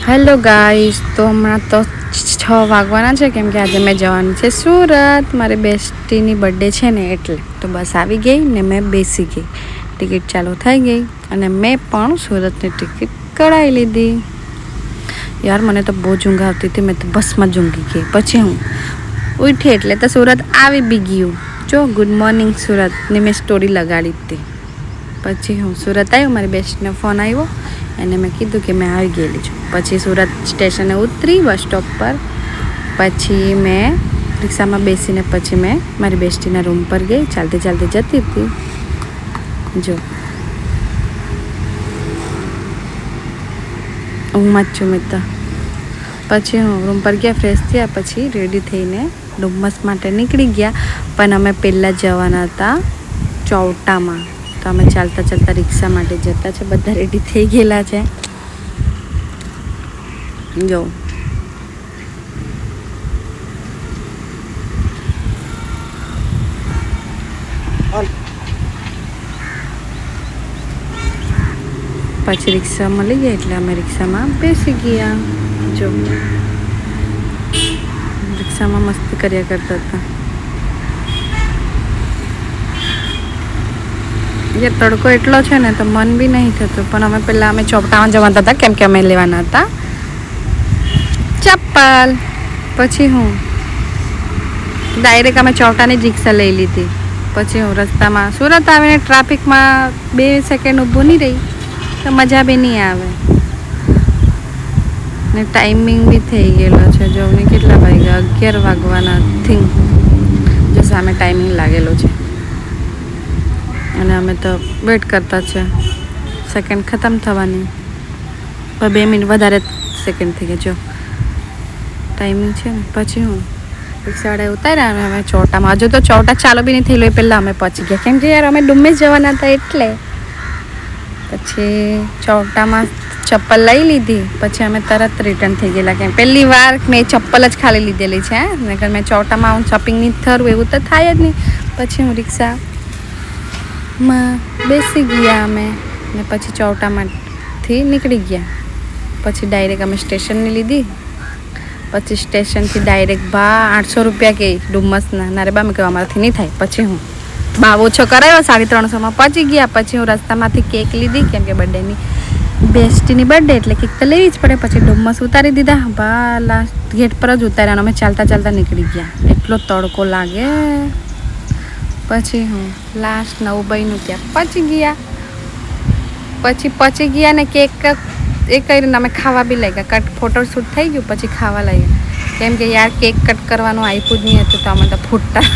Hello guys, તો હમણાં તો 6 વાગવાના છે કેમ કે આજે મેં જવાનું છે સુરત. મારી બેસ્ટીની બર્થડે છે ને એટલે તો બસ આવી ગઈ ને મેં બેસી ગઈ. ટિકિટ ચાલુ થઈ ગઈ અને મેં પણ સુરતની ટિકિટ કઢાવી લીધી. યાર મને તો બહુ ઊંઘ આવતી હતી, મેં તો બસમાં જ ઊંઘી ગઈ. પછી હું ઉઠી એટલે તો સુરત આવી બી ગયું. જો ગુડ મોર્નિંગ સુરતની મેં સ્ટોરી લગાડી હતી. પછી હું સુરત આવ્યું, મારી બેસ્ટનો ફોન આવ્યો અને મેં કીધું કે મેં આવી ગયેલી છું. પછી સુરત સ્ટેશને ઉતરી બસ સ્ટોપ પર. પછી મેં રિક્ષામાં બેસીને પછી મેં મારી બેસ્ટીના રૂમ પર ગઈ. ચાલતી ચાલતી જતી હતી. જો ઊંઘમાં જ છું મેં તો. પછી હું રૂમ પર ગયા, ફ્રેશ થયા, પછી રેડી થઈને ડુમ્મસ માટે નીકળી ગયા. પણ અમે પહેલાં જવાના હતા ચોવટામાં, તો અમે ચાલતા ચાલતા રિક્ષા માટે જતા છે. બધા રેડી થઈ ગયેલા છે. જો પછી રિક્ષા મળી ગયા એટલે અમે રિક્ષામાં બેસી ગયા. જો રિક્ષામાં મસ્તી કર્યા કરતા હતા. યાર તડકો એટલો છે ને તો મન બી નહીં થતું. પણ અમે ચોપટામાં જવાના હતા કેમ કે અમે લેવાના હતા ચપ્પલ. પછી હું ડાયરેક્ટ અમે ચોવટાની જ રિક્ષા લઈ લીધી. પછી હું રસ્તામાં સુરત આવીને ટ્રાફિકમાં 2 સેકન્ડ ઊભું નહીં રહી તો મજા બી નહીં આવે. ને ટાઈમિંગ બી થઈ ગયેલો છે. જો ને કેટલા વાગ્યા, 11 વાગવાના થિંક જો સામે ટાઈમિંગ લાગેલો છે. અને અમે તો વેટ કરતા છે, સેકન્ડ ખતમ થવાની. પણ 2 મિનિટ વધારે સેકન્ડ થઈ ગયા. જો ટાઈમિંગ છે ને. પછી હું રિક્ષાવાળાએ ઉતાર્યા અને અમે ચોટામાં, હજુ તો ચોટા ચાલુ બી નહીં થયેલો એ પહેલાં અમે પહોંચી ગયા કેમ કે યાર અમે ડુમ્મસ જવાના હતા એટલે. પછી ચોટામાં ચપ્પલ લઈ લીધી. પછી અમે તરત રિટર્ન થઈ ગયેલા કેમ પહેલી વાર મેં ચપ્પલ જ ખાલી લીધેલી છે. નહીંતર મેં ચોટામાં હું શોપિંગ નહીં થરું એવું તો થાય જ નહીં. પછી હું રિક્ષામાં બેસી ગયા અમે ને પછી ચોટામાંથી નીકળી ગયા. પછી ડાયરેક્ટ અમે સ્ટેશનની લીધી. પછી સ્ટેશનથી ડાયરેક્ટ 800 રૂપિયા કે ડુમ્મસના. ના રે બા મેં કહ્યું અમારાથી નહીં થાય. પછી હું ભાવ ઓછો કરાવ્યો, 350 પહોંચી ગયા. પછી હું રસ્તામાંથી કેક લીધી કેમ કે બર્થડેની બેસ્ટીની બર્થડે એટલે કેક તો લેવી જ પડે. પછી ડુમ્મસ ઉતારી દીધા. લાસ્ટ ગેટ પર જ ઉતાર્યા અને અમે ચાલતા ચાલતા નીકળી ગયા. એટલો તડકો લાગે. પછી હું લાસ્ટ 9 બાઈનું ત્યાં પહોંચી ગયા. પછી ગયા ને કેક એ કરીને અમે ખાવા બી લઈ ગયા. ફોટોશૂટ થઈ ગયું. પછી ખાવા લઈ ગયા કેમ કે યાર કેક કટ કરવાનું આપ્યું જ નહીં હતું તો અમે તો ફૂટતા